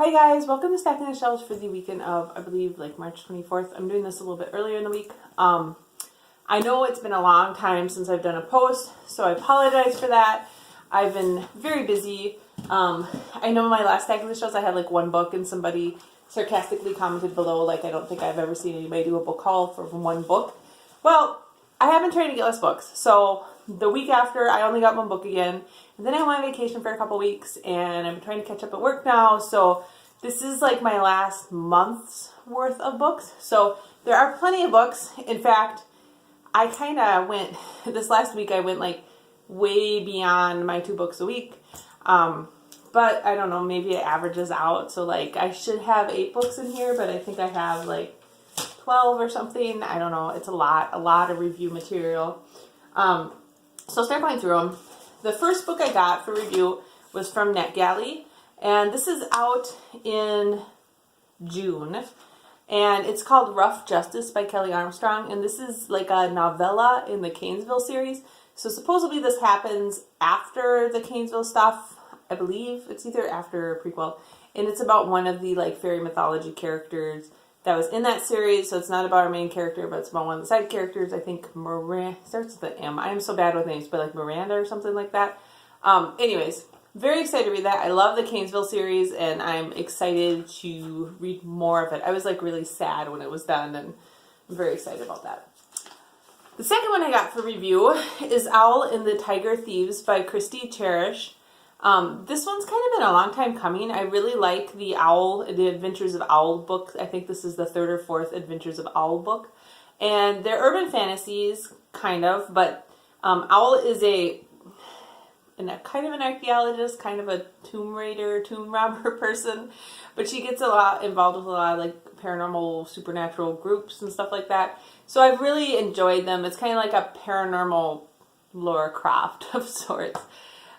Hi guys, welcome to Stacking the Shelves for the weekend of, I believe, like March 24th. I'm doing this a little bit earlier in the week. I know it's been a long time since I've done a post, so I apologize for that. I've been very busy. I know my last Stacking the Shelves I had like one book, and somebody sarcastically commented below, like, I don't think I've ever seen anybody do a book haul for one book. Well, I have been trying to get less books, so the week after I only got one book again, and then I went on vacation for a couple weeks, and I'm trying to catch up at work now, so this is like my last month's worth of books. So there are plenty of books. In fact, I kind of went, this last week I went like way beyond my 2 books a week. But I don't know, maybe it averages out. So like I should have 8 books in here, but I think I have like 12 or something. I don't know. It's a lot of review material. So I'll start going through them. The first book I got for review was from NetGalley, and this is out in June, and it's called Rough Justice by Kelly Armstrong, and this is like a novella in the Canesville series. So supposedly this happens after the Canesville stuff. I believe it's either after or prequel, and it's about one of the like fairy mythology characters that was in that series. So it's not about our main character, but it's about one of the side characters. I think Miranda, starts with the M. I am so bad with names, but like Miranda or something like that. Anyways, very excited to read that. I love the Canesville series, and I'm excited to read more of it. I was like really sad when it was done, and I'm very excited about that. The second one I got for review is Owl in the Tiger Thieves by Christie, Cherish. This one's kind of been a long time coming. I really like the Adventures of Owl book. I think this is the 3rd or 4th Adventures of Owl book. And they're urban fantasies, kind of, but Owl is kind of an archaeologist, kind of a tomb robber person, but she gets a lot involved with a lot of like paranormal, supernatural groups and stuff like that. So I've really enjoyed them. It's kind of like a paranormal Laura Croft of sorts.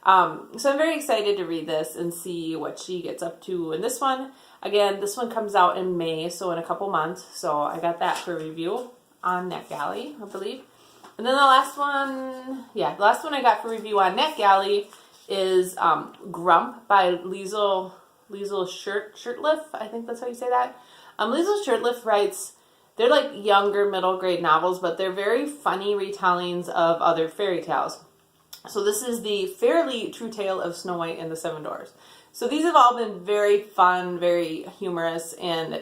So I'm very excited to read this and see what she gets up to in this one. Again, this one comes out in May, so in a couple months. So I got that for review on NetGalley, I believe. And then the last one I got for review on NetGalley is Grump by Lisl Shirtliff. I think that's how you say that. Lisl Shirtliff writes, they're like younger middle grade novels, but they're very funny retellings of other fairy tales. So this is the fairly true tale of Snow White and the 7 Dwarfs. So these have all been very fun, very humorous, and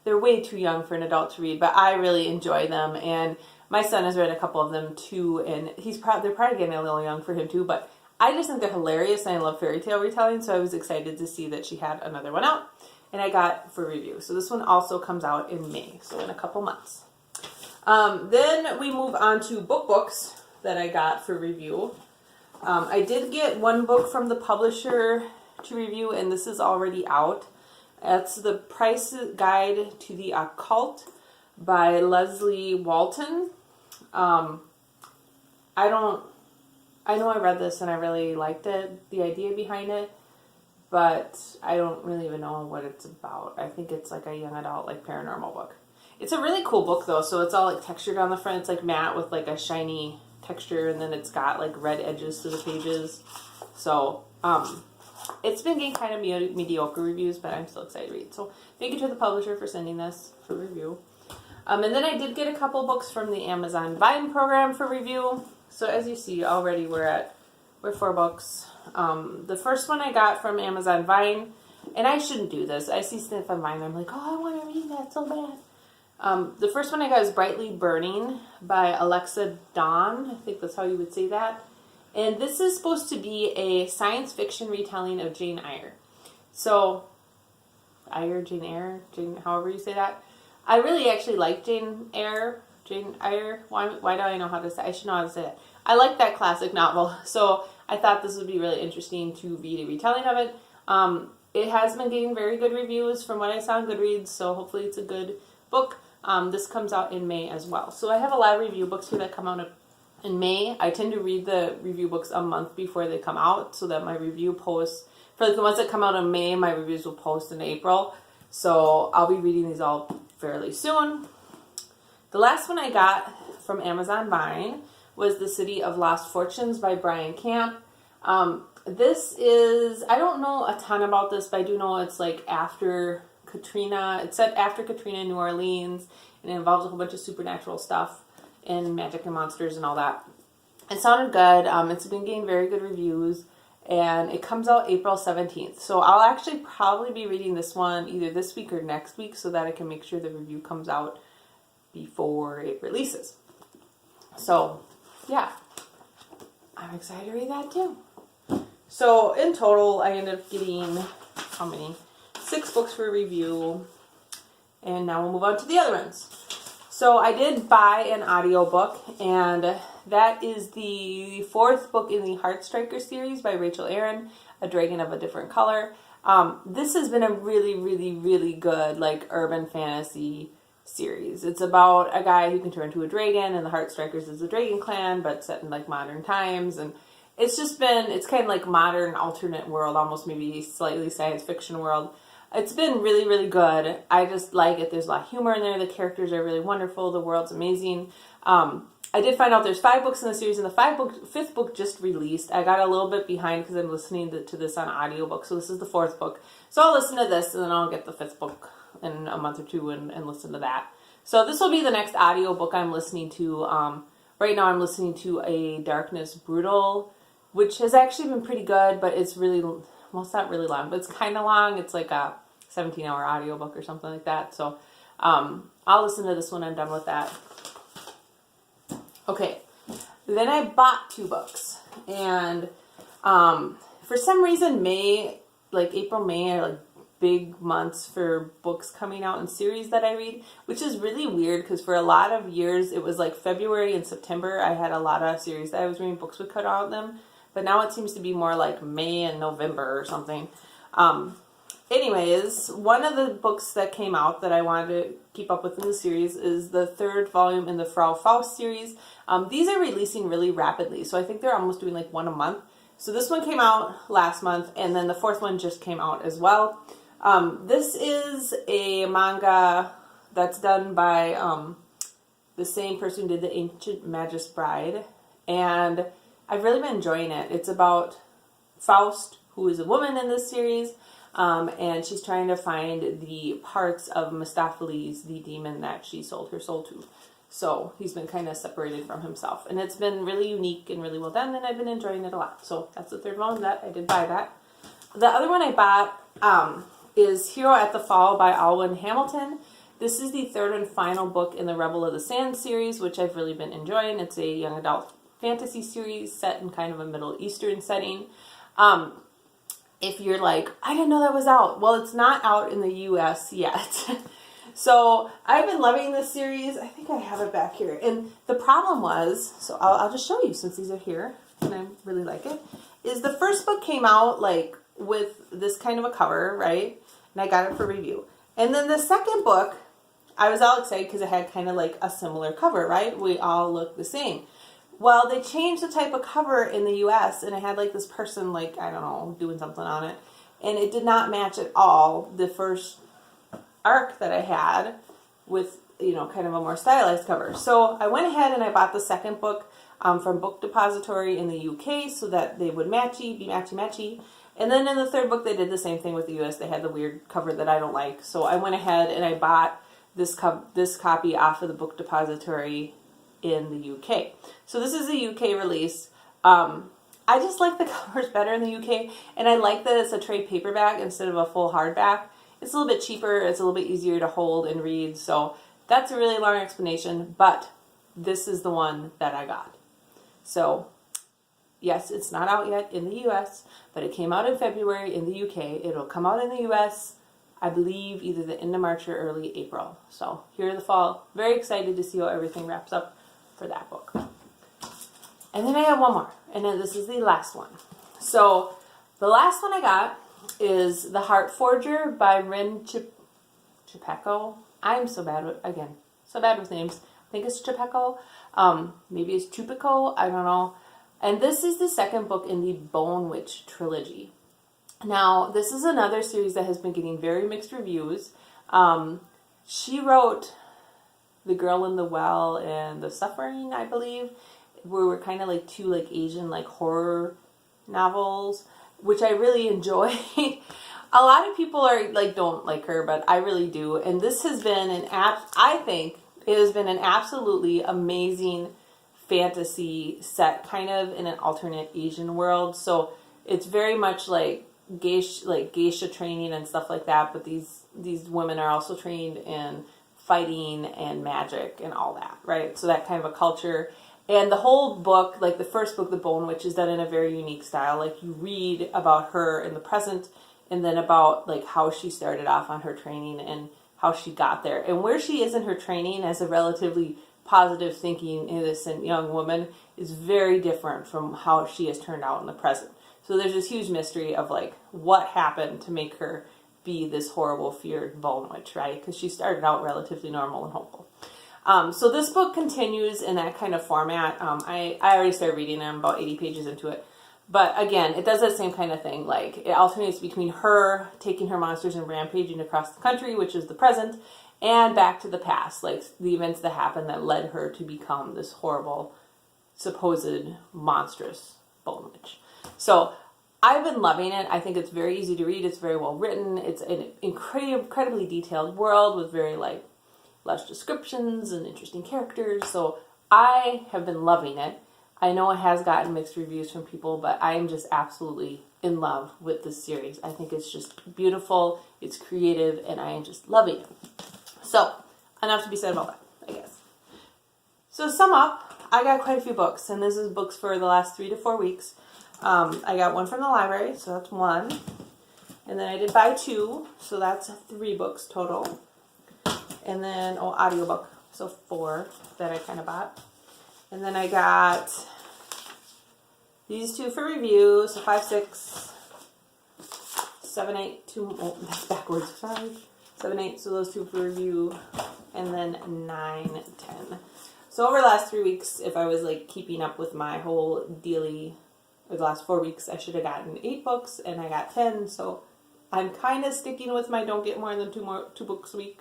they're way too young for an adult to read, but I really enjoy them, and my son has read a couple of them too, and they're probably getting a little young for him too, but I just think they're hilarious, and I love fairy tale retelling, so I was excited to see that she had another one out, and I got for review. So this one also comes out in May, so in a couple months. Then we move on to books that I got for review. I did get one book from the publisher to review, and this is already out. It's The Price Guide to the Occult by Leslye Walton. I know I read this and I really liked it, the idea behind it, but I don't really even know what it's about. I think it's like a young adult, like paranormal book. It's a really cool book though, so it's all like textured on the front. It's like matte with like a shiny texture, and then it's got like red edges to the pages. So it's been getting kind of mediocre reviews, but I'm still excited to read. So thank you to the publisher for sending this for review. And then I did get a couple books from the Amazon Vine program for review. So as you see already, we're 4 books. The first one I got from Amazon Vine, and I shouldn't do this. I see stuff on Vine, I'm like, oh, I want to read that so bad. The first one I got is Brightly Burning by Alexa Dawn. I think that's how you would say that. And this is supposed to be a science fiction retelling of Jane Eyre. So, Jane Eyre, however you say that. I really actually like Jane Eyre. Why do I know how to say it? I should know how to say it. I like that classic novel. So, I thought this would be really interesting to read a retelling of it. It has been getting very good reviews from what I saw on Goodreads, so hopefully it's a good book. This comes out in May as well. So I have a lot of review books here that come out in May. I tend to read the review books a month before they come out, so that my review posts, for like the ones that come out in May, my reviews will post in April. So I'll be reading these all fairly soon. The last one I got from Amazon Vine was The City of Lost Fortunes by Brian Camp. This is, I don't know a ton about this, but I do know it's like after Katrina. It's set after Katrina in New Orleans, and it involves a whole bunch of supernatural stuff and magic and monsters and all that. It sounded good. It's been getting very good reviews, and it comes out April 17th. So I'll actually probably be reading this one either this week or next week so that I can make sure the review comes out before it releases. So, yeah. I'm excited to read that too. So, in total, I ended up getting, how many? 6 books for review. And now we'll move on to the other ones. So, I did buy an audiobook, and that is the 4th book in the Heartstriker series by Rachel Aaron, A Dragon of a Different Color. This has been a really, really, really good, like, urban fantasy series. It's about a guy who can turn into a dragon, and the Heartstrikers is a dragon clan, but set in, like, modern times, and it's just been, it's kind of like modern alternate world, almost maybe slightly science fiction world. It's been really, really good. I just like it. There's a lot of humor in there. The characters are really wonderful. The world's amazing. I did find out there's 5 books in the series, and the 5th book just released. I got a little bit behind because I'm listening to this on audiobook, so this is the 4th book. So I'll listen to this, and then I'll get the 5th book in a month or two and listen to that. So this will be the next audiobook I'm listening to. Right now I'm listening to A Darkness Brutal, which has actually been pretty good, but it's really, well, it's not really long, but it's kind of long. It's like a 17-hour audiobook or something like that. So I'll listen to this when I'm done with that. Okay, then I bought 2 books, and for some reason April, May are like big months for books coming out in series that I read, which is really weird because for a lot of years it was like February and September I had a lot of series that I was reading, books would cut out of them, but now it seems to be more like May and November or something. Anyways, one of the books that came out that I wanted to keep up with in the series is the 3rd volume in the Frau Faust series. These are releasing really rapidly, so I think they're almost doing like one a month. So this one came out last month, and then the 4th one just came out as well. This is a manga that's done by the same person who did The Ancient Magus Bride, and I've really been enjoying it. It's about Faust, who is a woman in this series, and she's trying to find the parts of Mephistopheles, the demon that she sold her soul to. So he's been kind of separated from himself, and it's been really unique and really well done, and I've been enjoying it a lot. So that's the 3rd one that I did buy that. The other one I bought is Hero at the Fall by Alwyn Hamilton. This is the 3rd and final book in the Rebel of the Sand series, which I've really been enjoying. It's a young adult fantasy series set in kind of a Middle Eastern setting. If you're like, I didn't know that was out. Well, it's not out in the U.S. yet. So I've been loving this series. I think I have it back here. And the problem was, so I'll just show you since these are here, and I really like it, is the first book came out like with this kind of a cover, right? And I got it for review. And then the second book, I was all excited because it had kind of like a similar cover, right? We all look the same. Well, they changed the type of cover in the U.S. and it had like this person, like, I don't know, doing something on it. And it did not match at all the first arc that I had with, you know, kind of a more stylized cover. So I went ahead and I bought the second book from Book Depository in the UK so that they would be matchy. And then in the 3rd book, they did the same thing with the U.S. They had the weird cover that I don't like. So I went ahead and I bought this copy off of the Book Depository in the UK. So this is a UK release. I just like the covers better in the UK, and I like that it's a trade paperback instead of a full hardback. It's a little bit cheaper, it's a little bit easier to hold and read, so that's a really long explanation, but this is the one that I got. So, yes, it's not out yet in the US, but it came out in February in the UK. It'll come out in the US, I believe, either the end of March or early April. So, here in the fall, very excited to see how everything wraps up for that book. And then I have one more, and then this is the last one. So, the last one I got is The Heart Forger by Rin Chupeco. I'm so bad with names. I think it's Chupeco. Maybe it's Chupeco. I don't know. And this is the 2nd book in the Bone Witch trilogy. Now, this is another series that has been getting very mixed reviews. She wrote The Girl in the Well and The Suffering, I believe, where we're kind of like 2 like Asian like horror novels, which I really enjoy. A lot of people are like, don't like her, but I really do. And this has been I think it has been an absolutely amazing fantasy set kind of in an alternate Asian world. So it's very much like geisha training and stuff like that, but these women are also trained in fighting and magic and all that, right? So that kind of a culture. And the whole book, like the first book, The Bone Witch, is done in a very unique style. Like you read about her in the present and then about like how she started off on her training and how she got there. And where she is in her training as a relatively positive thinking, innocent young woman is very different from how she has turned out in the present. So there's this huge mystery of like what happened to make her be this horrible, feared bone witch, right? Because she started out relatively normal and hopeful. So this book continues in that kind of format. I already started reading it. I'm about 80 pages into it. But again, it does that same kind of thing. Like it alternates between her taking her monsters and rampaging across the country, which is the present, and back to the past, like the events that happened that led her to become this horrible, supposed monstrous bone witch. So I've been loving it. I think it's very easy to read. It's very well written. It's an incredibly detailed world with very like lush descriptions and interesting characters. So I have been loving it. I know it has gotten mixed reviews from people, but I am just absolutely in love with this series. I think it's just beautiful, it's creative, and I am just loving it. So, enough to be said about that, I guess. So to sum up, I got quite a few books, and this is books for the last 3 to 4 weeks. I got one from the library, so that's 1. And then I did buy 2, so that's 3 books total. And then, audiobook, so 4 that I kind of bought. And then I got these 2 for review, so 5, 6, 7, 8, 2, that's backwards, sorry. 7, 8, so those 2 for review, and then 9, 10. So over the last 3 weeks, if I was like keeping up with my whole daily, or the last 4 weeks, I should have gotten 8 books, and I got 10, so I'm kind of sticking with my don't get more than 2 books a week.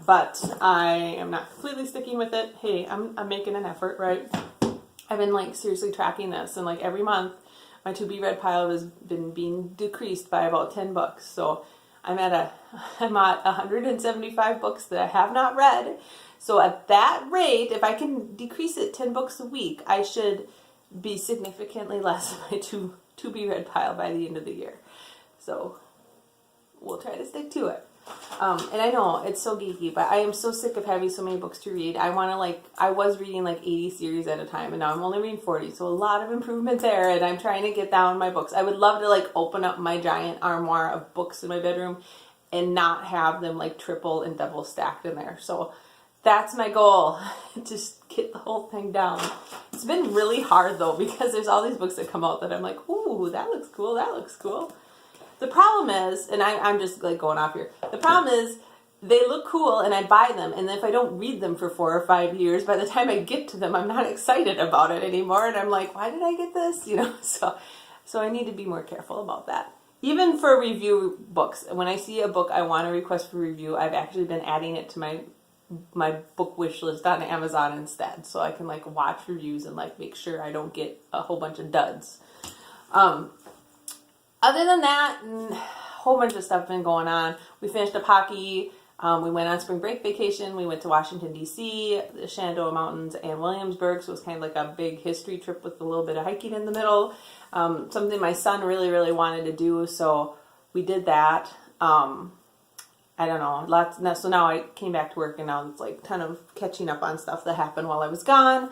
But I am not completely sticking with it. Hey, I'm making an effort, right? I've been like seriously tracking this, and like every month my to be read pile has been being decreased by about 10 books. So I'm at 175 books that I have not read. So at that rate, if I can decrease it 10 books a week, I should be significantly less of my to be read pile by the end of the year. So we'll try to stick to it. And I know it's so geeky, but I am so sick of having so many books to read. I was reading like 80 series at a time, and now I'm only reading 40, so a lot of improvement there, and I'm trying to get down my books. I would love to like open up my giant armoire of books in my bedroom and not have them like triple and double stacked in there. So that's my goal, just get the whole thing down. It's been really hard though, because there's all these books that come out that I'm like, ooh, that looks cool, that looks cool. The problem is, and I'm just like going off here, the problem is they look cool and I buy them, and if I don't read them for 4 or 5 years, by the time I get to them, I'm not excited about it anymore, and I'm like, why did I get this? You know, so I need to be more careful about that. Even for review books, when I see a book I want to request for review, I've actually been adding it to my book wish list on Amazon instead, so I can like watch reviews and like make sure I don't get a whole bunch of duds. Other than that, a whole bunch of stuff been going on. We finished up hockey. We went on spring break vacation. We went to Washington, D.C., the Shenandoah Mountains, and Williamsburg. So it was kind of like a big history trip with a little bit of hiking in the middle. Something my son really, really wanted to do. So we did that. I don't know. So now I came back to work, and now it's like a ton of catching up on stuff that happened while I was gone.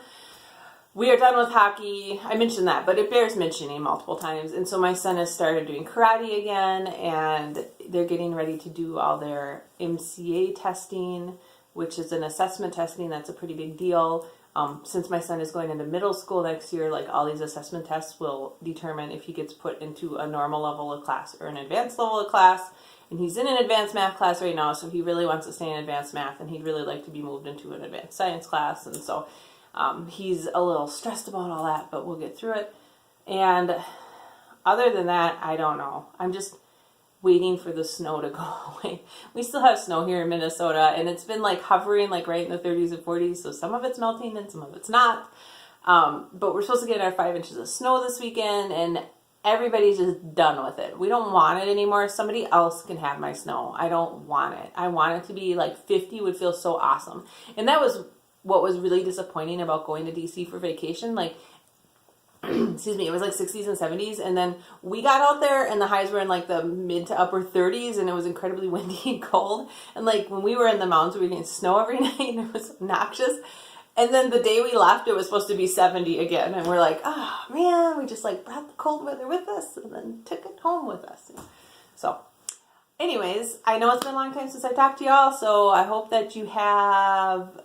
We are done with hockey. I mentioned that, but it bears mentioning multiple times. And so my son has started doing karate again, and they're getting ready to do all their MCA testing, which is an assessment testing. That's a pretty big deal. Since my son is going into middle school next year, like all these assessment tests will determine if he gets put into a normal level of class or an advanced level of class. And he's in an advanced math class right now, so he really wants to stay in advanced math, and he'd really like to be moved into an advanced science class. And so he's a little stressed about all that, but we'll get through it. And other than that, I don't know. I'm just waiting for the snow to go away. We still have snow here in Minnesota, and it's been like hovering like right in the 30s and 40s, so some of it's melting and some of it's not. But we're supposed to get our 5 inches of snow this weekend, and everybody's just done with it. We don't want it anymore. Somebody else can have my snow. I don't want it. I want it to be like 50 would feel so awesome. And that was what was really disappointing about going to DC for vacation. Like, excuse me, it was like 60s and 70s. And then we got out there and the highs were in like the mid to upper 30s and it was incredibly windy and cold. And like when we were in the mountains, we were getting snow every night and it was obnoxious. And then the day we left, it was supposed to be 70 again. And we're like, oh man, we just like brought the cold weather with us and then took it home with us. So anyways, I know it's been a long time since I talked to y'all, so I hope that you have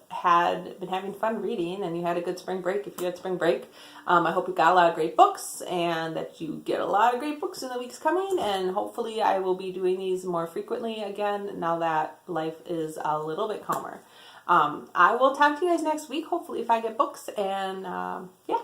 been having fun reading and you had a good spring break if you had spring break. I hope you got a lot of great books and that you get a lot of great books in the weeks coming, and hopefully I will be doing these more frequently again now that life is a little bit calmer. I will talk to you guys next week, hopefully if I get books, and yeah.